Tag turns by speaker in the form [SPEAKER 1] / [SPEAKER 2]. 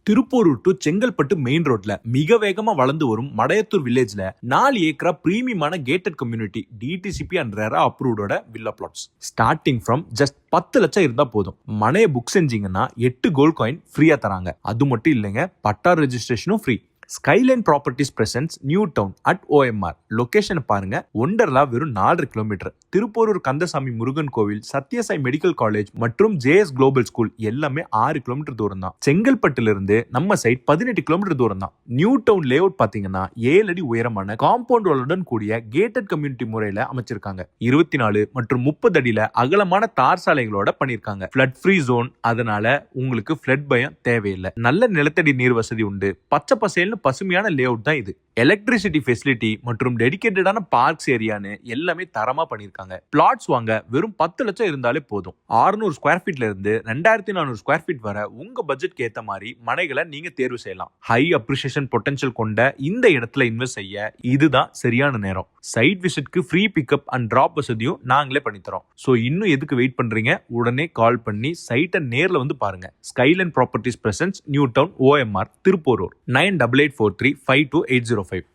[SPEAKER 1] Thiruporur to Chengalpattu main ரோட்ல மிக வேகமா வளர்ந்து வரும் மடையத்தூர் வில்லேஜ்ல 4 ஏக்கரா பிரீமியமான gated community DTCP and RERA அப்ரூவ்டோட villa plots starting from just 10 லட்சம் இருந்தா போதும். மனையை புக் செஞ்சீங்கன்னா 8 கோல்ட் காயின் ஃப்ரீயா தராங்க. அது மட்டும் இல்லைங்க, பட்டா ரெஜிஸ்ட்ரேஷனும் free. Skyline properties presence new town at OMR. Location பாருங்க, ஒண்டர்லா வெறும் 4 கிலோமீட்டர். திருப்போரூர் கந்தசாமி முருகன் கோவில், சத்யசாய் மெடிக்கல் காலேஜ் மற்றும் JS குளோபல் ஸ்கூல் எல்லாமே 6 கிலோமீட்டர் தூரம் தான். செங்கல்பட்டுல இருந்து நம்ம சைட் 18 கிலோமீட்டர் தூரம் தான். நியூ டவுன் லே அவுட் பாத்தீங்கன்னா 7 அடி உயரமான காம்பவுண்ட் வாலுடன் கூடிய கேட்டட் கம்யூனிட்டி முறையில அமைச்சிருக்காங்க. 24 மற்றும் 30 அடியில அகலமான தார் சாலைகளோட பண்ணிருக்காங்க. ஃபிளட் ஃப்ரீ ஜோன், அதனால உங்களுக்கு ஃபிளட் பயம் தேவையில்லை. நல்ல நிலத்தடி நீர் வசதி உண்டு. பச்சை பசேல்னு பசுமையான லே அவுட் தான் இது. எலக்ட்ரிசிட்டி ஃபெசிலிட்டி மற்றும் டெடிகேட்டடான பார்க்ஸ் ஏரியான்னு எல்லாமே தரமா பண்ணிருக்காங்க. பிளாட்ஸ் வாங்க வெறும் 10 லட்சம் இருந்தாலே போதும். 600 ஸ்கொயர் ஃபீட்ல இருந்து 2400 ஸ்கொயர் ஃபீட் வரை உங்க பட்ஜெட்க்கு ஏத்த மாதிரி மனைகளை நீங்க தேர்வு செய்யலாம். ஹை அப்ரிசியேஷன் பொட்டன்ஷியல் கொண்ட இந்த இடத்துல இன்வெஸ்ட் செய்ய இதுதான் சரியான நேரம். சைட் விசிட்க்கு ஃப்ரீ பிக்கப் அண்ட் டிராப் வசதியும் நாங்களே பண்ணி தரோம். சோ இன்னும் எதுக்கு வெயிட் பண்றீங்க? உடனே கால் பண்ணி சைட்டை நேர்ல வந்து பாருங்க. Skyline properties presence new Town OMR Thiruporur 9884352805.